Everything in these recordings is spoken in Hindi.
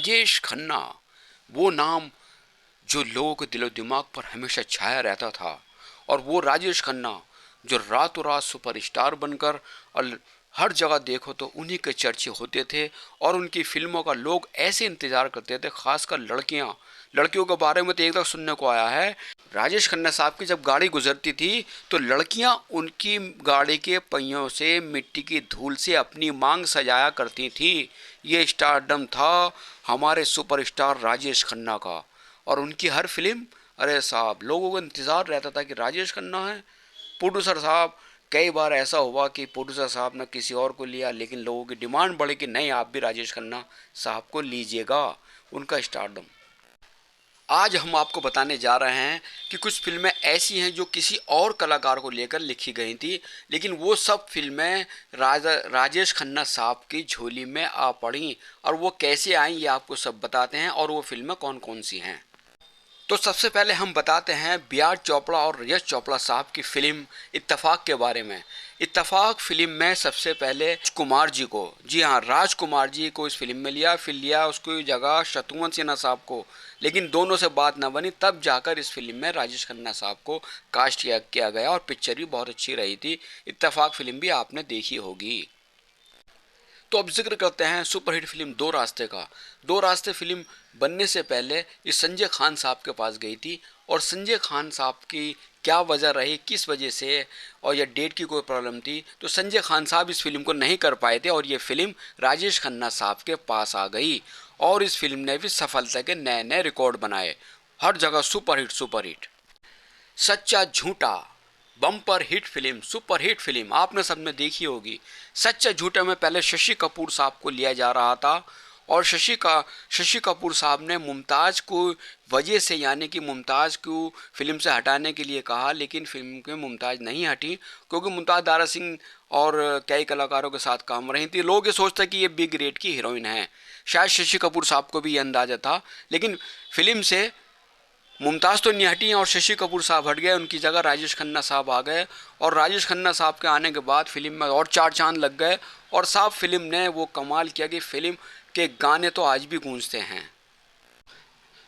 राजेश खन्ना, वो नाम जो लोगों के दिलो दिमाग पर हमेशा छाया रहता था। और वो राजेश खन्ना जो रातों रात सुपरस्टार बनकर, और हर जगह देखो तो उन्हीं के चर्चे होते थे और उनकी फिल्मों का लोग ऐसे इंतजार करते थे, खासकर लड़कियां। लड़कियों के बारे में तो एक तक सुनने को आया है, राजेश खन्ना साहब की जब गाड़ी गुजरती थी तो लड़कियां उनकी गाड़ी के पहियों से मिट्टी की धूल से अपनी मांग सजाया करती थी। ये स्टारडम था हमारे सुपरस्टार राजेश खन्ना का। और उनकी हर फिल्म, अरे साहब, लोगों को इंतज़ार रहता था कि राजेश खन्ना है। प्रोड्यूसर साहब, कई बार ऐसा हुआ कि प्रोड्यूसर साहब ने किसी और को लिया, लेकिन लोगों की डिमांड बढ़ी कि नहीं, आप भी राजेश खन्ना साहब को लीजिएगा। उनका स्टारडम। आज हम आपको बताने जा रहे हैं कि कुछ फिल्में ऐसी हैं जो किसी और कलाकार को लेकर लिखी गई थी, लेकिन वो सब फिल्में राजेश खन्ना साहब की झोली में आ पड़ी। और वो कैसे आई ये आपको सब बताते हैं, और वो फिल्में कौन कौन सी हैं। तो सबसे पहले हम बताते हैं बियार चोपड़ा और यश चोपड़ा साहब की फिल्म इत्तेफाक के बारे में। इत्तेफाक फिल्म में सबसे पहले कुमार जी को, जी हाँ, राजकुमार जी को इस फिल्म में लिया, फिर लिया उसको जगह शत्रुघ्न सिन्हा साहब को। लेकिन दोनों से बात ना बनी, तब जाकर इस फिल्म में राजेश खन्ना साहब को कास्ट किया गया और पिक्चर भी बहुत अच्छी रही थी। इत्तेफाक फिल्म भी आपने देखी होगी। तो अब जिक्र करते हैं सुपरहिट फिल्म दो रास्ते का। दो रास्ते फिल्म बनने से पहले ये संजय खान साहब के पास गई थी, और संजय खान साहब की क्या वजह रही, किस वजह से, और या डेट की कोई प्रॉब्लम थी, तो संजय खान साहब इस फिल्म को नहीं कर पाए थे और ये फिल्म राजेश खन्ना साहब के पास आ गई। और इस फिल्म ने भी सफलता के नए नए रिकॉर्ड बनाए, हर जगह सुपरहिट सुपरहिट। सच्चा झूठा, bumper hit film, super hit film, आपने सबने देखी होगी। सच्चा झूठा में पहले शशि कपूर साहब को लिया जा रहा था, और शशि कपूर साहब ने मुमताज़ को वजह से, यानी कि मुमताज़ को फिल्म से हटाने के लिए कहा, लेकिन फिल्म में मुमताज़ नहीं हटी, क्योंकि मुमताज़ दारा सिंह और कई कलाकारों के साथ काम रही थी। लोग ये सोचते कि ये बिग रेट की हीरोइन है, शायद शशि कपूर साहब को भी ये अंदाज़ा था। लेकिन फिल्म से मुमताज़ तो नहीं हटी और शशि कपूर साहब हट गए, उनकी जगह राजेश खन्ना साहब आ गए। और राजेश खन्ना साहब के आने के बाद फिल्म में और चार चांद लग गए, और साहब फिल्म ने वो कमाल किया कि फिल्म के गाने तो आज भी गूंजते हैं।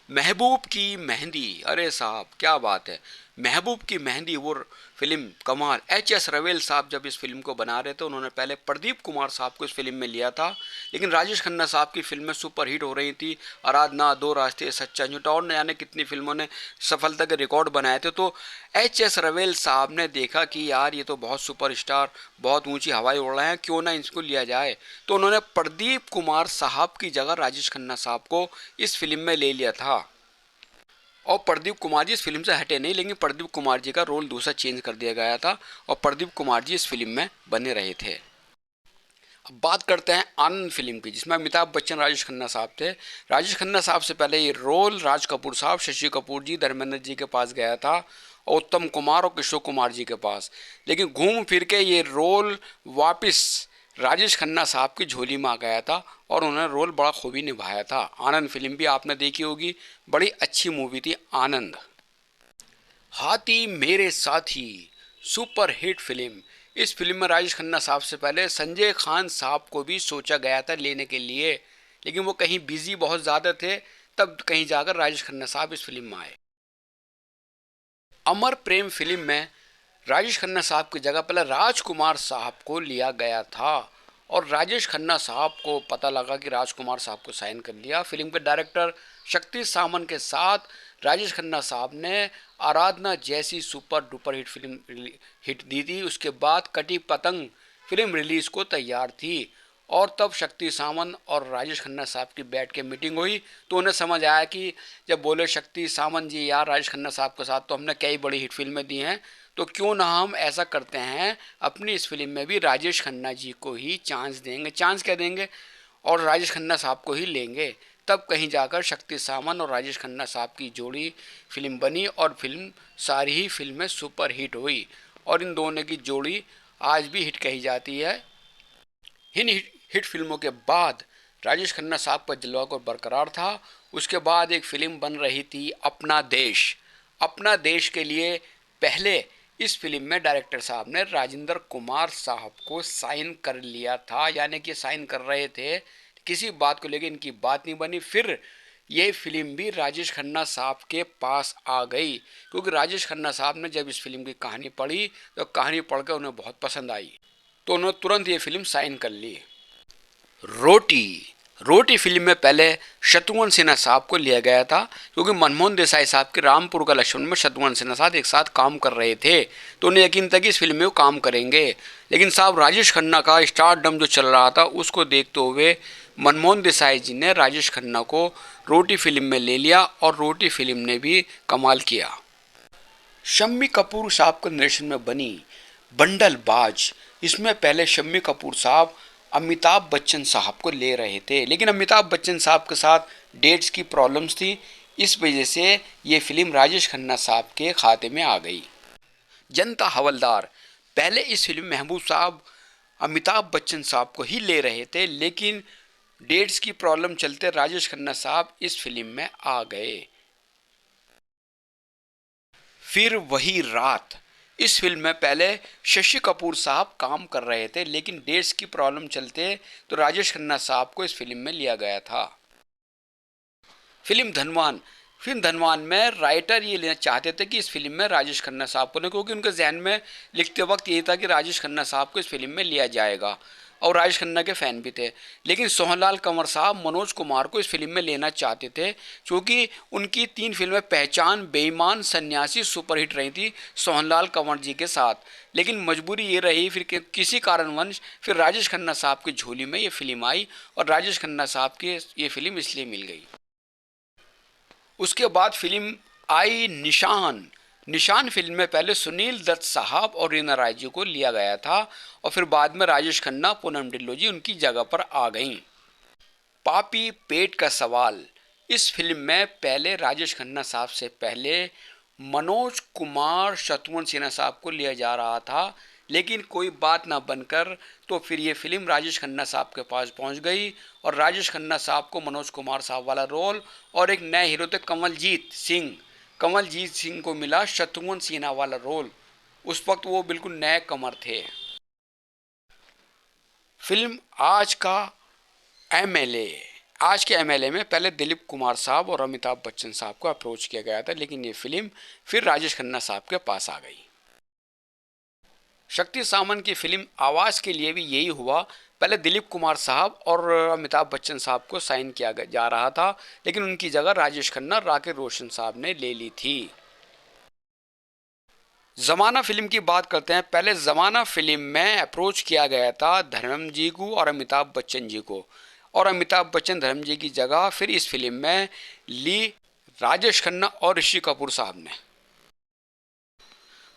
महबूब की मेहंदी, अरे साहब क्या बात है। महबूब की मेहंदी, वो फिल्म कमाल। एच एस रवेल साहब जब इस फिल्म को बना रहे थे, उन्होंने पहले प्रदीप कुमार साहब को इस फिल्म में लिया था, लेकिन राजेश खन्ना साहब की फिल्में सुपर हिट हो रही थी। आराधना, दो रास्ते, सच्चा झूठा, और न जाने कितनी फिल्मों ने सफलता के रिकॉर्ड बनाए थे। तो एच एस रवेल साहब ने देखा कि यार ये तो बहुत सुपरस्टार, बहुत ऊंची हवाएं उड़ रहे हैं, क्यों ना इसको लिया जाए। तो उन्होंने प्रदीप कुमार साहब की जगह राजेश खन्ना साहब को इस फिल्म में ले लिया था। और प्रदीप कुमार जी इस फिल्म से हटे नहीं, लेकिन प्रदीप कुमार जी का रोल दूसरा चेंज कर दिया गया था, और प्रदीप कुमार जी इस फिल्म में बने रहे थे। अब बात करते हैं आनंद फिल्म की, जिसमें अमिताभ बच्चन, राजेश खन्ना साहब थे। राजेश खन्ना साहब से पहले ये रोल राज कपूर साहब, शशि कपूर जी, धर्मेंद्र जी के पास गया था, और उत्तम कुमार और किशोर कुमार जी के पास। लेकिन घूम फिर के ये रोल वापस राजेश खन्ना साहब की झोली में आ गया था, और उन्होंने रोल बड़ा खूबी निभाया था। आनंद फिल्म भी आपने देखी होगी, बड़ी अच्छी मूवी थी आनंद। हाथी मेरे साथी, सुपर हिट फिल्म। इस फिल्म में राजेश खन्ना साहब से पहले संजय खान साहब को भी सोचा गया था लेने के लिए, लेकिन वो कहीं बिजी बहुत ज़्यादा थे, तब कहीं जाकर राजेश खन्ना साहब इस फिल्म में आए। अमर प्रेम फिल्म में राजेश खन्ना साहब की जगह पहले राजकुमार साहब को लिया गया था, और राजेश खन्ना साहब को पता लगा कि राजकुमार साहब को साइन कर लिया। फिल्म के डायरेक्टर शक्ति सामन के साथ राजेश खन्ना साहब ने आराधना जैसी super duper hit film hit दी थी। उसके बाद कटी पतंग फिल्म रिलीज़ को तैयार थी, और तब शक्ति सामंत और राजेश खन्ना साहब की बैठ के मीटिंग हुई, तो उन्हें समझ आया कि जब बोले शक्ति सामंत जी, यार राजेश खन्ना साहब के साथ तो हमने कई बड़ी हिट फिल्में दी हैं, तो क्यों ना हम ऐसा करते हैं, अपनी इस फिल्म में भी राजेश खन्ना जी को ही चांस देंगे, चांस क्या देंगे, और राजेश खन्ना साहब को ही लेंगे। तब कहीं जाकर शक्ति सामंत और राजेश खन्ना साहब की जोड़ी फिल्म बनी, और फिल्म सारी ही फिल्में सुपर हिट हुई, और इन दोनों की जोड़ी आज भी हिट कही जाती है। इन हिट फिल्मों के बाद राजेश खन्ना साहब का जलवा को बरकरार था। उसके बाद एक फिल्म बन रही थी अपना देश। अपना देश के लिए पहले इस फिल्म में डायरेक्टर साहब ने राजेंद्र कुमार साहब को साइन कर लिया था, यानी कि साइन कर रहे थे, किसी बात को लेकर इनकी बात नहीं बनी। फिर ये फिल्म भी राजेश खन्ना साहब के पास आ गई, क्योंकि राजेश खन्ना साहब ने जब इस फिल्म की कहानी पढ़ी तो कहानी पढ़कर उन्हें बहुत पसंद आई, तो उन्होंने तुरंत ये फिल्म साइन कर ली। रोटी रोटी फिल्म में पहले शत्रुघ्न सिन्हा साहब को लिया गया था, क्योंकि मनमोहन देसाई साहब के रामपुर का लक्ष्मण में शत्रुघ्न सिन्हा साहब एक साथ काम कर रहे थे, तो उन्हें यकीन था कि इस फिल्म में वो काम करेंगे। लेकिन साहब राजेश खन्ना का स्टारडम जो चल रहा था उसको देखते हुए मनमोहन देसाई जी ने राजेश खन्ना को रोटी फिल्म में ले लिया, और रोटी फिल्म ने भी कमाल किया। शम्मी कपूर साहब के निर्देशन में बनी बंडल बाज, इसमें पहले शम्मी कपूर साहब अमिताभ बच्चन साहब को ले रहे थे, लेकिन अमिताभ बच्चन साहब के साथ डेट्स की प्रॉब्लम्स थी, इस वजह से ये फिल्म राजेश खन्ना साहब के खाते में आ गई। जनता हवलदार, पहले इस फिल्म में महबूब साहब अमिताभ बच्चन साहब को ही ले रहे थे, लेकिन डेट्स की प्रॉब्लम चलते राजेश खन्ना साहब इस फिल्म में आ गए। फिर वही रात, इस फिल्म में पहले शशि कपूर साहब काम कर रहे थे, लेकिन डेट्स की प्रॉब्लम चलते तो राजेश खन्ना साहब को इस फिल्म में लिया गया था। फिल्म धनवान में राइटर ये लेना चाहते थे कि इस फिल्म में राजेश खन्ना साहब को, क्योंकि उनके जहन में लिखते वक्त ये था कि राजेश खन्ना साहब को इस फिल्म में लिया जाएगा, और राजेश खन्ना के फ़ैन भी थे। लेकिन सोहनलाल कंवर साहब मनोज कुमार को इस फिल्म में लेना चाहते थे, क्योंकि उनकी 3 फिल्में पहचान, बेईमान, सन्यासी सुपरहिट रही थी सोहनलाल कंवर जी के साथ। लेकिन मजबूरी ये रही फिर किसी कारणवश फिर राजेश खन्ना साहब की झोली में ये फिल्म आई, और राजेश खन्ना साहब की ये फिल्म इसलिए मिल गई। उसके बाद फिल्म आई निशान फिल्म में पहले सुनील दत्त साहब और रीना राय जी को लिया गया था, और फिर बाद में राजेश खन्ना, पूनम ढिल्लों जी उनकी जगह पर आ गईं। पापी पेट का सवाल, इस फिल्म में पहले राजेश खन्ना साहब से पहले मनोज कुमार, शत्रुघ्न सिन्हा साहब को लिया जा रहा था, लेकिन कोई बात ना बनकर तो फिर ये फिल्म राजेश खन्ना साहब के पास पहुंच गई, और राजेश खन्ना साहब को मनोज कुमार साहब वाला रोल और एक नए हीरो थे कमलजीत सिंह को मिला शत्रुघ्न सिन्हा वाला रोल। उस वक्त वो बिल्कुल नए कमर थे। फिल्म आज के एमएलए में पहले दिलीप कुमार साहब और अमिताभ बच्चन साहब को अप्रोच किया गया था, लेकिन ये फिल्म फिर राजेश खन्ना साहब के पास आ गई। शक्ति सामंत की फिल्म आवाज़ के लिए भी यही हुआ, पहले दिलीप कुमार साहब और अमिताभ बच्चन साहब को साइन किया जा रहा था, लेकिन उनकी जगह राजेश खन्ना, राकेश रोशन साहब ने ले ली थी। ज़माना फिल्म की बात करते हैं। पहले ज़माना फिल्म में अप्रोच किया गया था धर्मेंद्र जी को और अमिताभ बच्चन जी को, और अमिताभ बच्चन धर्मेंद्र जी की जगह फिर इस फिल्म में ली राजेश खन्ना और ऋषि कपूर साहब ने।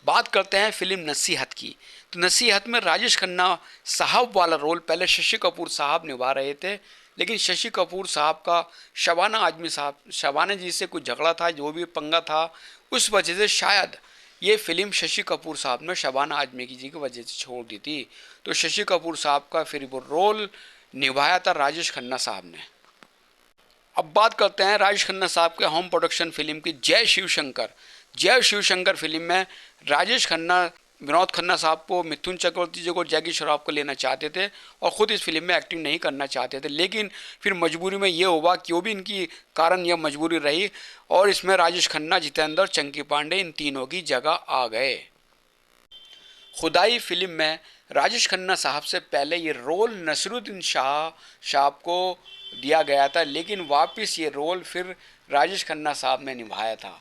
बात करते हैं फिल्म नसीहत की, तो नसीहत में राजेश खन्ना साहब वाला रोल पहले शशि कपूर साहब निभा रहे थे, लेकिन शशि कपूर साहब का शबाना जी से कुछ झगड़ा था, जो भी पंगा था, उस वजह से शायद ये फिल्म शशि कपूर साहब ने शबाना आजमी जी की वजह से छोड़ दी थी, तो शशि कपूर साहब का फिर वो रोल निभाया था राजेश खन्ना साहब ने। अब बात करते हैं राजेश खन्ना साहब के होम प्रोडक्शन फिल्म की जय शिवशंकर फिल्म में राजेश खन्ना विनोद खन्ना साहब को, मिथुन चक्रवर्ती जी को, जैकी श्रॉफ को लेना चाहते थे, और ख़ुद इस फिल्म में एक्टिंग नहीं करना चाहते थे, लेकिन फिर मजबूरी में ये हुआ कि वो भी इनकी कारण यह मजबूरी रही, और इसमें राजेश खन्ना, जितेंद्र, चंकी पांडे इन तीनों की जगह आ गए। खुदाई फिल्म में राजेश खन्ना साहब से पहले ये रोल नसरुद्दीन शाह साहब को दिया गया था, लेकिन वापस ये रोल फिर राजेश खन्ना साहब ने निभाया था।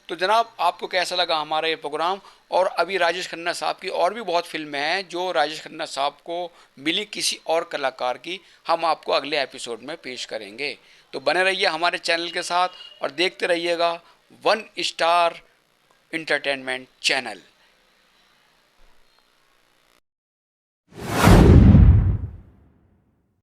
तो जनाब, आपको कैसा लगा हमारा ये प्रोग्राम? और अभी राजेश खन्ना साहब की और भी बहुत फिल्में हैं जो राजेश खन्ना साहब को मिली किसी और कलाकार की, हम आपको अगले एपिसोड में पेश करेंगे। तो बने रहिए हमारे चैनल के साथ और देखते रहिएगा वन स्टार एंटरटेनमेंट चैनल।